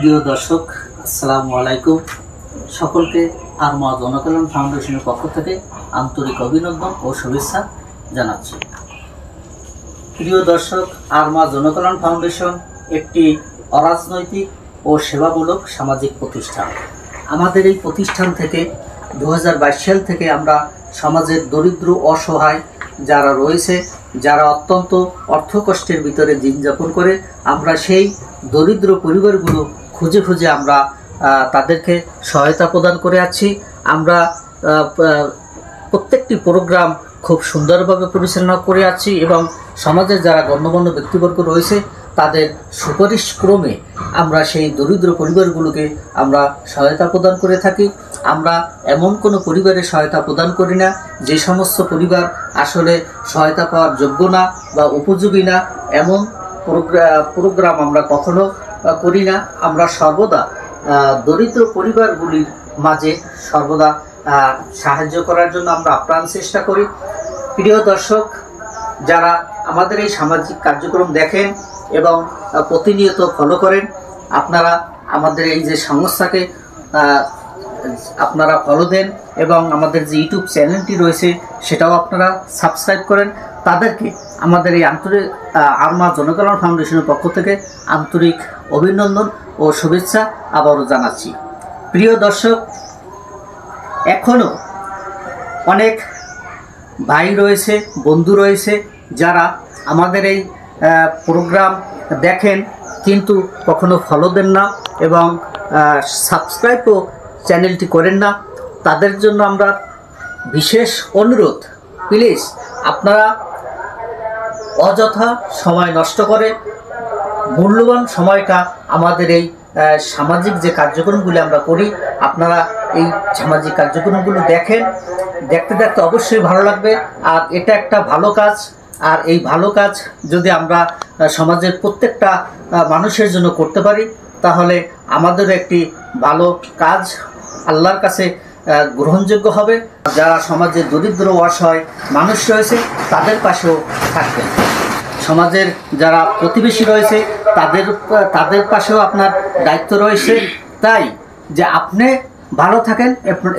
প্রিয় দর্শক, আসসালামু আলাইকুম। সকলকে আরমা জনকল্যাণ ফাউন্ডেশনের পক্ষ থেকে আন্তরিক অভিনন্দন ও শুভেচ্ছা জানাচ্ছি। প্রিয় দর্শক, আরমা জনকল্যাণ ফাউন্ডেশন একটি অরাজনৈতিক ও সেবামূলক সামাজিক প্রতিষ্ঠান। আমাদের এই প্রতিষ্ঠান থেকে 2022 সাল থেকে আমরা সমাজের দরিদ্র অসহায় যারা রয়েছে, যারা অত্যন্ত অর্থকষ্টের ভিতরে দিন যাপন করে, আমরা সেই দরিদ্র পরিবারগুলো খুঁজে খুঁজে আমরা তাদেরকে সহায়তা প্রদান করে আছি। আমরা প্রত্যেকটি প্রোগ্রাম খুব সুন্দরভাবে পরিচালনা করে আছি এবং সমাজের যারা গণ্যমান্য ব্যক্তিবর্গ রয়েছে তাদের সুপারিশ ক্রমে আমরা সেই দরিদ্র পরিবারগুলোকে আমরা সহায়তা প্রদান করে থাকি। আমরা এমন কোনো পরিবারের সহায়তা প্রদান করি না যে সমস্ত পরিবার আসলে সহায়তা পাওয়ার যোগ্য না বা উপযোগী না, এমন প্রোগ্রাম আমরা কখনো করি না। আমরা সর্বদা দরিদ্র পরিবারগুলির মাঝে সর্বদা সাহায্য করার জন্য আমরা আপ্রাণ চেষ্টা করি। প্রিয় দর্শক, যারা আমাদের এই সামাজিক কার্যক্রম দেখেন এবং প্রতিনিয়ত ফলো করেন, আপনারা আমাদের এই যে সংস্থাকে আপনারা ফলো দেন এবং আমাদের যে ইউটিউব চ্যানেলটি রয়েছে সেটাও আপনারা সাবস্ক্রাইব করেন, তাদেরকে আমাদের এই আরমা জনকল্যাণ ফাউন্ডেশনের পক্ষ থেকে আন্তরিক অভিনন্দন ও শুভেচ্ছা আবারও জানাচ্ছি। প্রিয় দর্শক, এখনও অনেক ভাই রয়েছে, বন্ধু রয়েছে যারা আমাদের এই প্রোগ্রাম দেখেন কিন্তু কখনো ফলো দেন না এবং সাবস্ক্রাইবও চ্যানেলটি করেন না। তাদের জন্য আমরা বিশেষ অনুরোধ, প্লিজ আপনারা অযথা সময় নষ্ট করে মূল্যবান সময়টা আমাদের এই সামাজিক যে কার্যক্রমগুলি আমরা করি, আপনারা এই সামাজিক কার্যক্রমগুলো দেখেন। দেখতে দেখতে অবশ্যই ভালো লাগবে। আর এটা একটা ভালো কাজ, আর এই ভালো কাজ যদি আমরা সমাজের প্রত্যেকটা মানুষের জন্য করতে পারি তাহলে আমাদেরও একটি ভালো কাজ আল্লাহর কাছে গ্রহণযোগ্য হবে। যারা সমাজের দরিদ্র অসহায় মানুষ রয়েছে তাদের পাশেও থাকবেন। সমাজের যারা প্রতিবেশী রয়েছে তাদের পাশেও আপনার দায়িত্ব রয়েছে। তাই যে আপনি ভালো থাকেন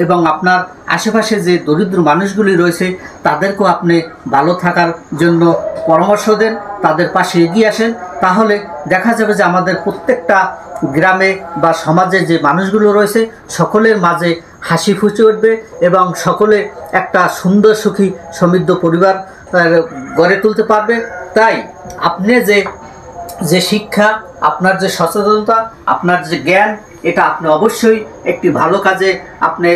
এবং আপনার আশেপাশে যে দরিদ্র মানুষগুলি রয়েছে তাদেরকেও আপনি ভালো থাকার জন্য পরামর্শ দেন, তাদের পাশে এগিয়ে আসেন। তাহলে দেখা যাবে যে আমাদের প্রত্যেকটা গ্রামে বা সমাজে যে মানুষগুলো রয়েছে সকলের মাঝে হাসি ফুটে উঠবে এবং সকলে একটা সুন্দর সুখী সমৃদ্ধ পরিবার গড়ে তুলতে পারবে। তাই আপনি যে শিক্ষা, আপনার যে সচেতনতা, আপনার যে জ্ঞান, এটা আপনি অবশ্যই একটি ভালো কাজে আপনি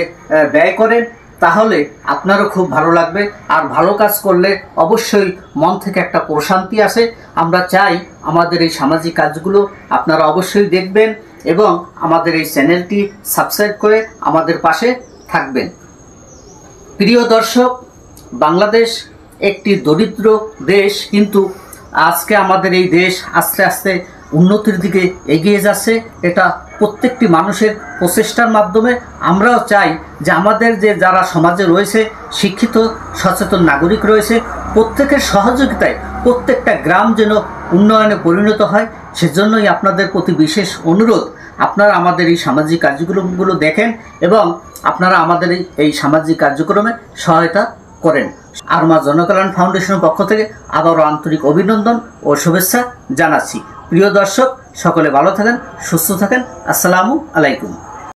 ব্যয় করেন, তাহলে আপনারও খুব ভালো লাগবে। আর ভালো কাজ করলে অবশ্যই মন থেকে একটা প্রশান্তি আসে। আমরা চাই আমাদের এই সামাজিক কাজগুলো আপনারা অবশ্যই দেখবেন এবং আমাদের এই চ্যানেলটি সাবস্ক্রাইব করে আমাদের পাশে থাকবেন। প্রিয় দর্শক, বাংলাদেশ একটি দরিদ্র দেশ, কিন্তু আজকে আমাদের এই দেশ আস্তে আস্তে উন্নতির দিকে এগিয়ে যাচ্ছে। এটা প্রত্যেকটি মানুষের প্রচেষ্টার মাধ্যমে। আমরাও চাই যে আমাদের যে যারা সমাজে রয়েছে, শিক্ষিত সচেতন নাগরিক রয়েছে, প্রত্যেকের সহযোগিতায় প্রত্যেকটা গ্রাম যেন উন্নয়নে পরিণত হয়। সেজন্যই আপনাদের প্রতি বিশেষ অনুরোধ, আপনারা আমাদের এই সামাজিক কার্যক্রমগুলো দেখেন এবং আপনারা আমাদের এই সামাজিক কার্যক্রমে সহায়তা করেন। আরমা জনকল্যাণ ফাউন্ডেশনের পক্ষ থেকে আবারও আন্তরিক অভিনন্দন ও শুভেচ্ছা জানাচ্ছি। প্রিয় দর্শক, সকলে ভালো থাকেন, সুস্থ থাকেন। আসসালামু আলাইকুম।